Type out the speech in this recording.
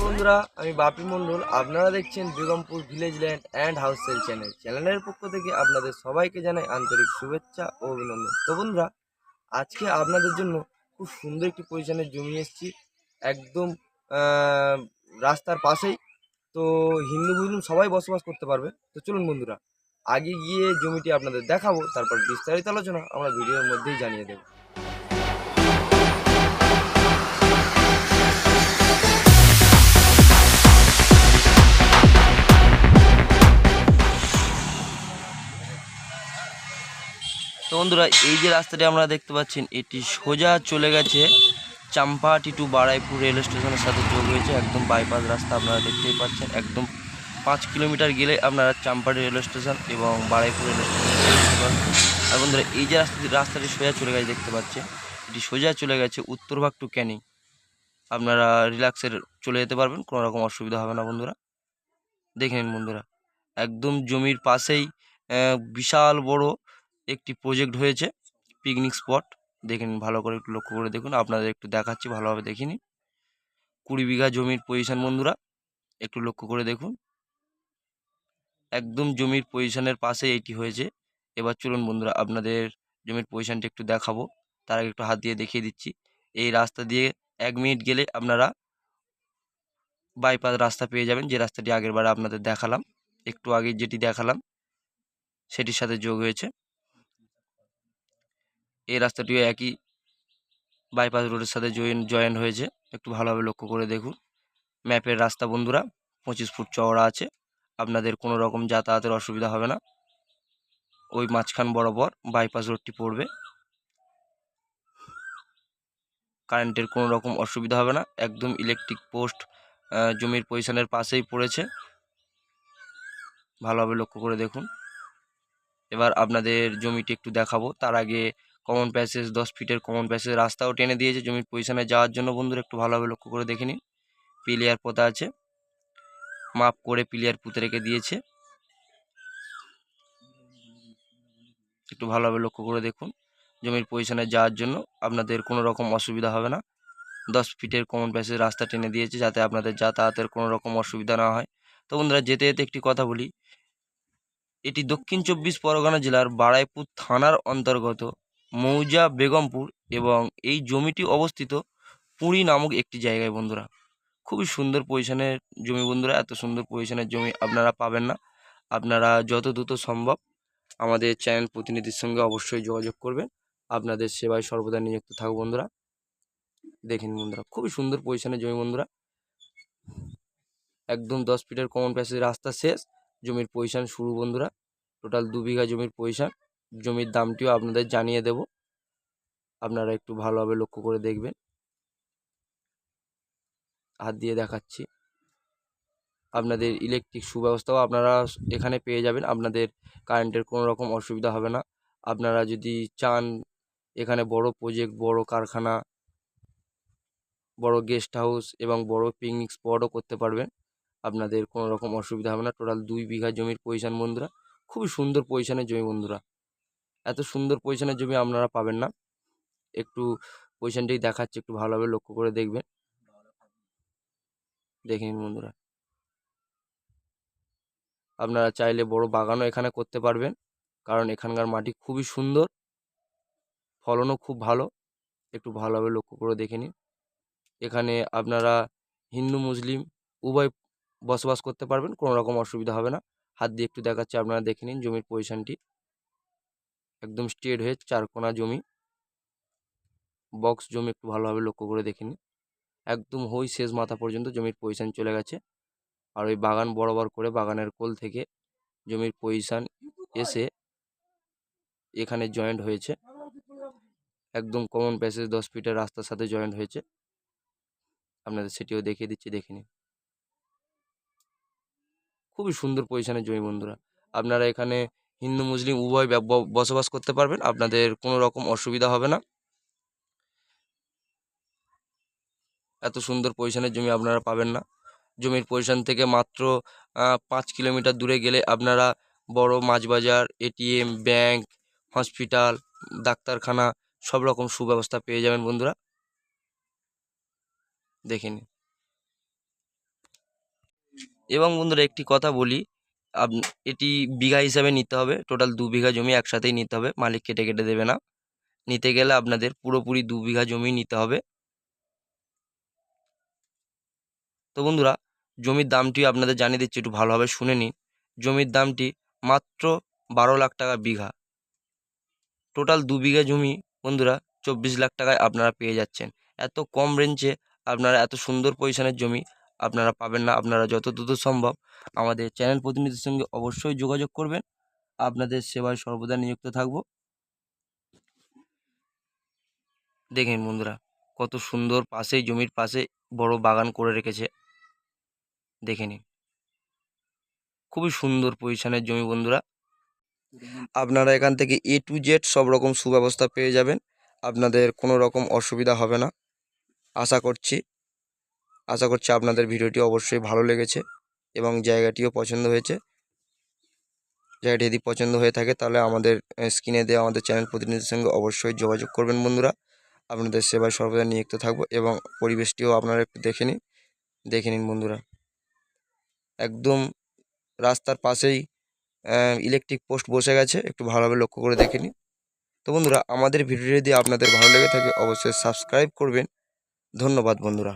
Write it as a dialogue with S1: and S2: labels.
S1: বন্ধুরা, আমি বাপি মণ্ডল। আপনারা দেখছেন Begampur village land and house sale চ্যানেলের পক্ষ থেকে আপনাদের সবাইকে জানাই আন্তরিক শুভেচ্ছা ও অভিনন্দন। তো বন্ধুরা, আজকে আপনাদের জন্য খুব সুন্দর একটি পজিশনে জমি এসেছি, একদম রাস্তার পাশেই। তো হিন্দু মুসলিম সবাই বসবাস করতে পারবে। তো চলুন বন্ধুরা, আগে গিয়ে জমিটি আপনাদের দেখাবো, তারপর বিস্তারিত আলোচনা আমরা ভিডিওর মধ্যেই জানিয়ে দেবো। তো বন্ধুরা, এই যে রাস্তাটি আমরা দেখতে পাচ্ছেন, এটি সোজা চলে গেছে চাম্পাহাটি টু বারাইপুর রেল স্টেশনের সাথে যোগ হয়েছে। একদম বাইপাস রাস্তা আপনারা দেখতেই পাচ্ছেন। একদম 5 কিলোমিটার গেলে আপনারা চাম্পাহাটি রেল স্টেশন এবং বারাইপুর রেল স্টেশন দেখতে পাবেন। আর বন্ধুরা, এই যে রাস্তাটি সোজা চলে গেছে দেখতে পাচ্ছেন, এটি সোজা চলে গেছে উত্তরভাগ টু ক্যানিং। আপনারা রিল্যাক্সের চলে যেতে পারবেন, কোনো রকম অসুবিধা হবে না বন্ধুরা। দেখে নিন বন্ধুরা, একদম জমির পাশেই বিশাল বড় একটি প্রজেক্ট হয়েছে, পিকনিক স্পট। দেখে নিন, ভালো করে একটু লক্ষ্য করে দেখুন। আপনাদের একটু দেখাচ্ছি, ভালোভাবে দেখে নিন। 20 বিঘা জমির পজিশন বন্ধুরা, একটু লক্ষ্য করে দেখুন। একদম জমির পজিশনের পাশে এটি হয়েছে। এবার চলুন বন্ধুরা, আপনাদের জমির পজিশনটা একটু দেখাবো। তার আগে একটু হাত দিয়ে দেখিয়ে দিচ্ছি। এই রাস্তা দিয়ে 1 মিনিট গেলে আপনারা বাইপাস রাস্তা পেয়ে যাবেন, যে রাস্তাটি আগেরবার আপনাদের দেখালাম, একটু আগে যেটি দেখালাম সেটির সাথে যোগ হয়েছে। এই রাস্তাটিও একই বাইপাস রোডের সাথে জয়েন হয়েছে। একটু ভালোভাবে লক্ষ্য করে দেখুন। ম্যাপের রাস্তা বন্ধুরা, 25 ফুট চওড়া আছে। আপনাদের কোনো রকম যাতায়াতের অসুবিধা হবে না। ওই মাঝখান বরাবর বাইপাস রোডটি পড়বে, কারেন্টের কোনো রকম অসুবিধা হবে না। একদম ইলেকট্রিক পোস্ট জমির পজিশনের পাশেই পড়েছে, ভালোভাবে লক্ষ্য করে দেখুন। এবার আপনাদের জমিটি একটু দেখাবো, তার আগে কমন প্যাসেজ 10 ফিটের কমন প্যাসেজ রাস্তাও টেনে দিয়েছে জমির পজিশনে যাওয়ার জন্য বন্ধুরা। একটু ভালোভাবে লক্ষ্য করে দেখে নিন। পিলিয়ার পোতা আছে, মাপ করে পিলিয়ার পুঁতে রেখে দিয়েছে। একটু ভালোভাবে লক্ষ্য করে দেখুন। জমির পজিশনে যাওয়ার জন্য আপনাদের কোনো রকম অসুবিধা হবে না। 10 ফিটের কমন প্যাসেজ রাস্তা টেনে দিয়েছে, যাতে আপনাদের যাতায়াতের কোনো রকম অসুবিধা না হয়। তো বন্ধুরা, যেতে যেতে একটি কথা বলি, এটি দক্ষিণ 24 পরগনা জেলার বারাইপুর থানার অন্তর্গত মৌজা বেগমপুর, এবং এই জমিটি অবস্থিত পুরী নামক একটি জায়গায় বন্ধুরা। খুবই সুন্দর পজিশনের জমি বন্ধুরা। এত সুন্দর পজিশনের জমি আপনারা পাবেন না। আপনারা যত দ্রুত সম্ভব আমাদের চ্যানেল প্রতিনিধির সঙ্গে অবশ্যই যোগাযোগ করবেন। আপনাদের সেবায় সর্বদা নিযুক্ত থাকবো বন্ধুরা। দেখেন বন্ধুরা, খুবই সুন্দর পজিশনের জমি বন্ধুরা। একদম 10 ফিটের কমন প্যাসেজ রাস্তা শেষ, জমির পজিশন শুরু বন্ধুরা। টোটাল 2 বিঘা জমির পজিশন। জমির দামটিও আপনাদের জানিয়ে দেব, আপনারা একটু ভালোভাবে লক্ষ্য করে দেখবেন। হাত দিয়ে দেখাচ্ছি। আপনাদের ইলেকট্রিক সুব্যবস্থাও আপনারা এখানে পেয়ে যাবেন। আপনাদের কারেন্টের কোনো রকম অসুবিধা হবে না। আপনারা যদি চান এখানে বড় প্রজেক্ট, বড় কারখানা, বড় গেস্ট হাউস এবং বড় পিকনিক স্পটও করতে পারবেন। আপনাদের কোনো রকম অসুবিধা হবে না। টোটাল 2 বিঘা জমির পজিশন বন্ধুরা, খুবই সুন্দর পজিশনের জমি বন্ধুরা। এত সুন্দর পজিশনের জমি আপনারা পাবেন না। একটু পজিশনটাই দেখাচ্ছি, একটু ভালোভাবে লক্ষ্য করে দেখবেন। দেখে নিন বন্ধুরা, আপনারা চাইলে বড় বাগানও এখানে করতে পারবেন, কারণ এখানকার মাটি খুবই সুন্দর, ফলনও খুব ভালো। একটু ভালোভাবে লক্ষ্য করে দেখে নিন। এখানে আপনারা হিন্দু মুসলিম উভয় বসবাস করতে পারবেন, কোনো রকম অসুবিধা হবে না। হাত দিয়ে একটু দেখাচ্ছি, আপনারা দেখে নিন জমির পজিশনটি। একদম স্ট্রেট হয়ে 4 কোণা জমি, বক্স জমি। একটু ভালোভাবে লক্ষ্য করে দেখে নিন। একদম হই শেষ মাথা পর্যন্ত জমির পজিশন চলে গেছে। আর ওই বাগান বরাবর করে বাগানের কোল থেকে জমির পজিশন এসে এখানে জয়েন্ট হয়েছে। একদম কমন প্যাসেজ 10 ফিটের রাস্তার সাথে জয়েন্ট হয়েছে। আপনাদের সেটিও দেখিয়ে দিচ্ছি, দেখে নিন। খুবই সুন্দর পজিশনের জমি বন্ধুরা। আপনারা এখানে হিন্দু মুসলিম উভয় বসবাস করতে পারবেন, আপনাদের কোনো রকম অসুবিধা হবে না। এত সুন্দর পজিশনের জমি আপনারা পাবেন না। জমির পজিশন থেকে মাত্র 5 কিলোমিটার দূরে গেলে আপনারা বড় মাছ বাজার, এটিএম, ব্যাংক, হসপিটাল, ডাক্তারখানা সব রকম সুব্যবস্থা পেয়ে যাবেন বন্ধুরা। দেখে নিন। এবং বন্ধুরা একটি কথা বলি, এটি বিঘা হিসাবে নিতে হবে, টোটাল 2 বিঘা জমি একসাথেই নিতে হবে, মালিক কেটে কেটে দেবে না। নিতে গেলে আপনাদের পুরোপুরি 2 বিঘা জমি নিতে হবে। তো বন্ধুরা জমির দামটি আপনাদের জানিয়ে দিচ্ছি, একটু ভালোভাবে শুনে নিন। জমির দামটি মাত্র 12 লাখ টাকা বিঘা। টোটাল 2 বিঘা জমি বন্ধুরা 24 লাখ টাকায় আপনারা পেয়ে যাচ্ছেন। এত কম রেঞ্জে আপনারা এত সুন্দর পজিশনের জমি আপনারা পাবেন না। আপনারা যত দ্রুত সম্ভব আমাদের চ্যানেল প্রতিনিধির সঙ্গে অবশ্যই যোগাযোগ করবেন। আপনাদের সেবায় সর্বদা নিযুক্ত থাকব। দেখেন বন্ধুরা কত সুন্দর, পাশেই জমির পাশে বড় বাগান করে রেখেছে, দেখে নিন। খুবই সুন্দর পজিশনের জমি বন্ধুরা। আপনারা এখান থেকে A to Z সব রকম সুব্যবস্থা পেয়ে যাবেন, আপনাদের কোনো রকম অসুবিধা হবে না। আশা করছি আপনাদের ভিডিওটি অবশ্যই ভালো লেগেছে এবং জায়গাটিও পছন্দ হয়েছে। জায়গাটি যদি পছন্দ হয়ে থাকে তাহলে আমাদের স্ক্রিনে দেওয়া আমাদের চ্যানেল প্রতিনিধির সঙ্গে অবশ্যই যোগাযোগ করবেন বন্ধুরা। আপনাদের সেবায় সর্বদা নিযুক্ত থাকবো এবং পরিবেশটিও আপনারা একটু দেখে নিন বন্ধুরা। একদম রাস্তার পাশেই ইলেকট্রিক পোস্ট বসে গেছে, একটু ভালোভাবে লক্ষ্য করে দেখে নিন। তো বন্ধুরা আমাদের ভিডিও যদি আপনাদের ভালো লেগে থাকে অবশ্যই সাবস্ক্রাইব করবেন। ধন্যবাদ বন্ধুরা।